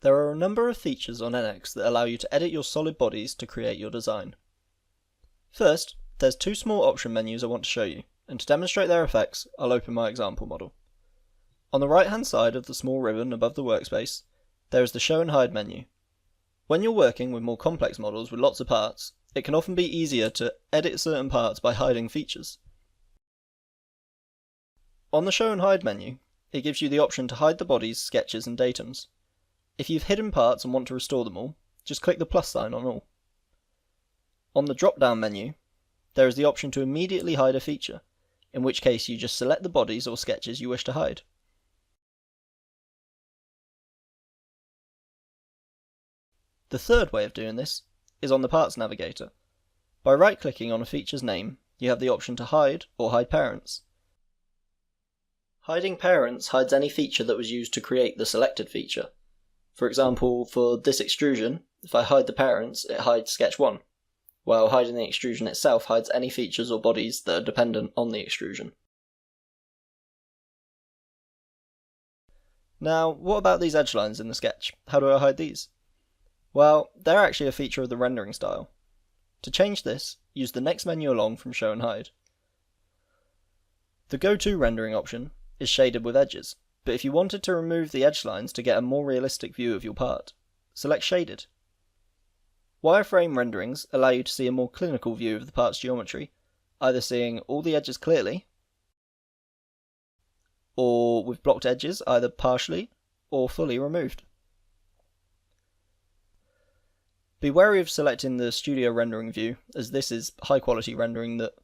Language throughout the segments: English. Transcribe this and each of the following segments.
There are a number of features on NX that allow you to edit your solid bodies to create your design. First, there's two small option menus I want to show you, and to demonstrate their effects, I'll open my example model. On the right hand side of the small ribbon above the workspace, there is the Show and Hide menu. When you're working with more complex models with lots of parts, it can often be easier to edit certain parts by hiding features. On the Show and Hide menu, it gives you the option to hide the bodies, sketches and datums. If you've hidden parts and want to restore them all, just click the plus sign on all. On the drop-down menu, there is the option to immediately hide a feature, in which case you just select the bodies or sketches you wish to hide. The third way of doing this is on the Parts Navigator. By right-clicking on a feature's name, you have the option to hide or hide parents. Hiding parents hides any feature that was used to create the selected feature. For example, for this extrusion, if I hide the parents, it hides sketch 1, while hiding the extrusion itself hides any features or bodies that are dependent on the extrusion. Now, what about these edge lines in the sketch? How do I hide these? Well, they're actually a feature of the rendering style. To change this, use the next menu along from Show and Hide. The Go To rendering option is shaded with edges, but if you wanted to remove the edge lines to get a more realistic view of your part, select Shaded. Wireframe renderings allow you to see a more clinical view of the part's geometry, either seeing all the edges clearly, or with blocked edges either partially or fully removed. Be wary of selecting the studio rendering view, as this is high quality rendering that,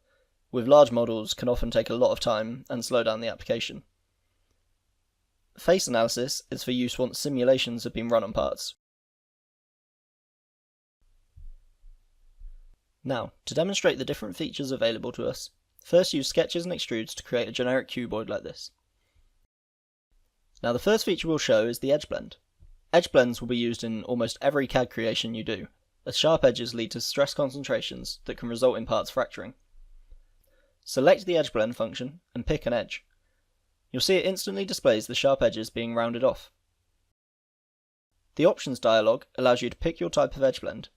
with large models, can often take a lot of time and slow down the application. Face analysis is for use once simulations have been run on parts. Now, to demonstrate the different features available to us, first use sketches and extrudes to create a generic cuboid like this. Now the first feature we'll show is the edge blend. Edge blends will be used in almost every CAD creation you do, as sharp edges lead to stress concentrations that can result in parts fracturing. Select the edge blend function and pick an edge. You'll see it instantly displays the sharp edges being rounded off. The options dialog allows you to pick your type of edge blend.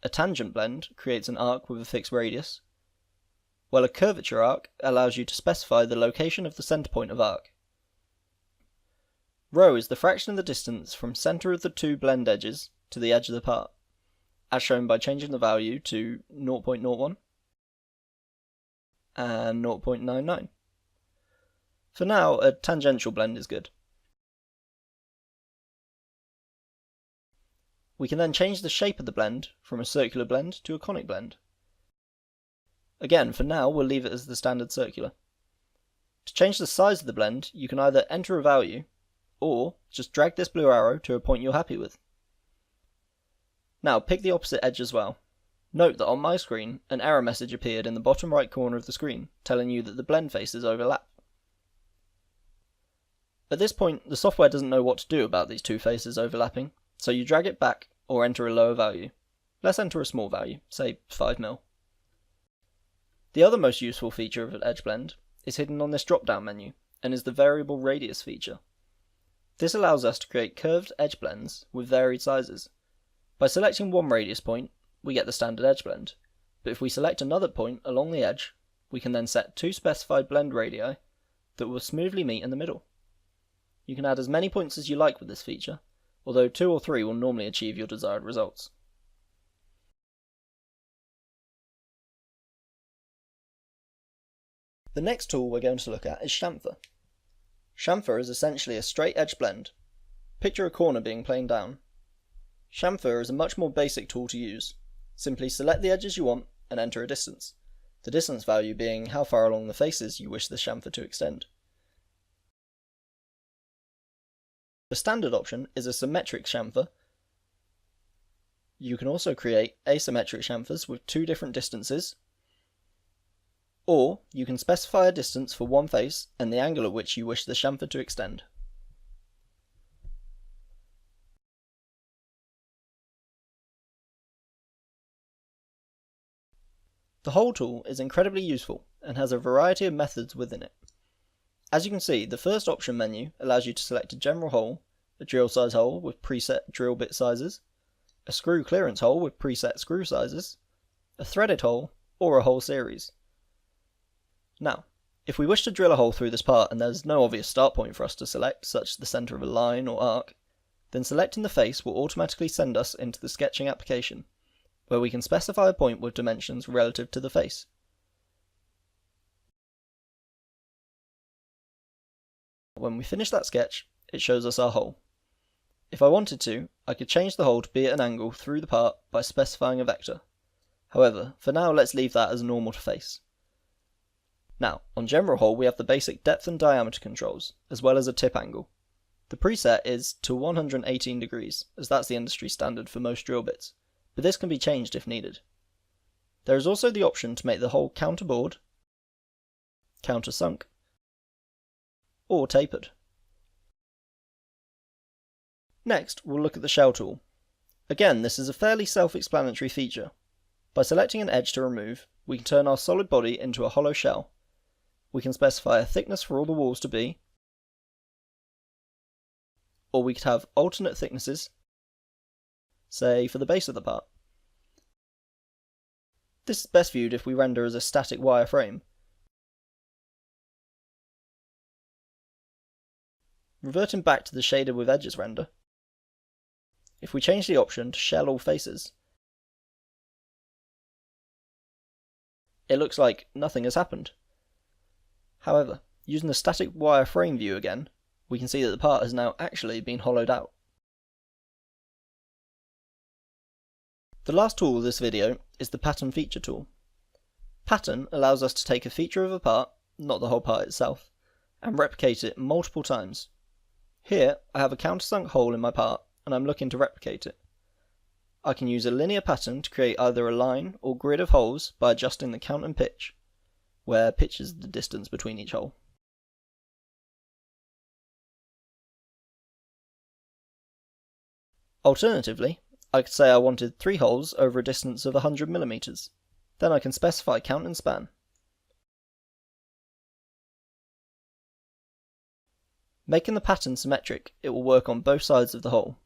A tangent blend creates an arc with a fixed radius, while a curvature arc allows you to specify the location of the center point of arc. Rho is the fraction of the distance from center of the two blend edges to the edge of the part, as shown by changing the value to 0.01 and 0.99. For now, a tangential blend is good. We can then change the shape of the blend from a circular blend to a conic blend. Again, for now, we'll leave it as the standard circular. To change the size of the blend, you can either enter a value, or just drag this blue arrow to a point you're happy with. Now pick the opposite edge as well. Note that on my screen, an error message appeared in the bottom right corner of the screen, telling you that the blend faces overlap. At this point, the software doesn't know what to do about these two faces overlapping, so you drag it back or enter a lower value. Let's enter a small value, say 5mm. The other most useful feature of an edge blend is hidden on this drop-down menu, and is the variable radius feature. This allows us to create curved edge blends with varied sizes. By selecting one radius point, we get the standard edge blend, but if we select another point along the edge, we can then set two specified blend radii that will smoothly meet in the middle. You can add as many points as you like with this feature, although 2 or 3 will normally achieve your desired results. The next tool we're going to look at is chamfer. Chamfer is essentially a straight edge blend. Picture a corner being planed down. Chamfer is a much more basic tool to use. Simply select the edges you want and enter a distance, the distance value being how far along the faces you wish the chamfer to extend. The standard option is a symmetric chamfer. You can also create asymmetric chamfers with 2 different distances, or you can specify a distance for one face and the angle at which you wish the chamfer to extend. The hole tool is incredibly useful and has a variety of methods within it. As you can see, the first option menu allows you to select a general hole a drill size hole with preset drill bit sizes, a screw clearance hole with preset screw sizes, a threaded hole, or a hole series. Now, if we wish to drill a hole through this part and there's no obvious start point for us to select, such as the centre of a line or arc, then selecting the face will automatically send us into the sketching application, where we can specify a point with dimensions relative to the face. When we finish that sketch, it shows us our hole. If I wanted to, I could change the hole to be at an angle through the part by specifying a vector. However, for now let's leave that as normal to face. Now, on General Hole we have the basic depth and diameter controls, as well as a tip angle. The preset is to 118 degrees, as that's the industry standard for most drill bits, but this can be changed if needed. There is also the option to make the hole counterbored, countersunk, or tapered. Next, we'll look at the shell tool. Again, this is a fairly self-explanatory feature. By selecting an edge to remove, we can turn our solid body into a hollow shell. We can specify a thickness for all the walls to be, or we could have alternate thicknesses, say for the base of the part. This is best viewed if we render as a static wireframe. Reverting back to the shaded with edges render, if we change the option to shell all faces, it looks like nothing has happened. However, using the static wireframe view again, we can see that the part has now actually been hollowed out. The last tool of this video is the Pattern Feature tool. Pattern allows us to take a feature of a part, not the whole part itself, and replicate it multiple times. Here, I have a countersunk hole in my part, and I'm looking to replicate it. I can use a linear pattern to create either a line or grid of holes by adjusting the count and pitch, where pitch is the distance between each hole. Alternatively, I could say I wanted 3 holes over a distance of 100 mm. Then I can specify count and span. Making the pattern symmetric, it will work on both sides of the hole.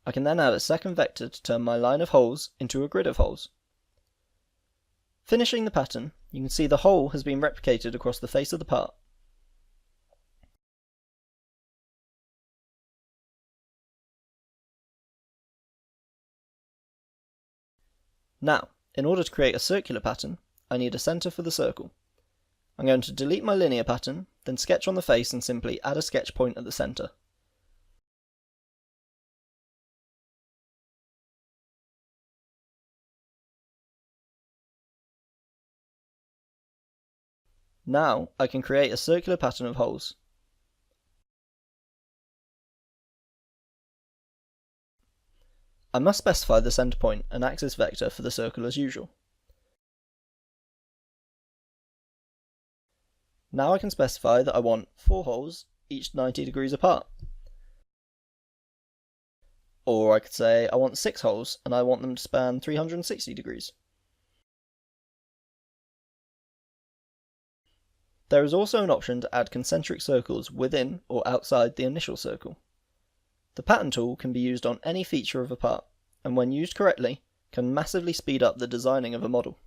I can then add a second vector to turn my line of holes into a grid of holes. Finishing the pattern, you can see the hole has been replicated across the face of the part. Now, in order to create a circular pattern, I need a centre for the circle. I'm going to delete my linear pattern, then sketch on the face and simply add a sketch point at the centre. Now I can create a circular pattern of holes. I must specify the centre point and axis vector for the circle as usual. Now I can specify that I want 4 holes, each 90 degrees apart. Or I could say I want 6 holes and I want them to span 360 degrees. There is also an option to add concentric circles within or outside the initial circle. The pattern tool can be used on any feature of a part, and when used correctly, can massively speed up the designing of a model.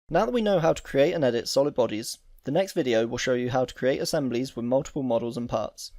Now that we know how to create and edit solid bodies, the next video will show you how to create assemblies with multiple models and parts.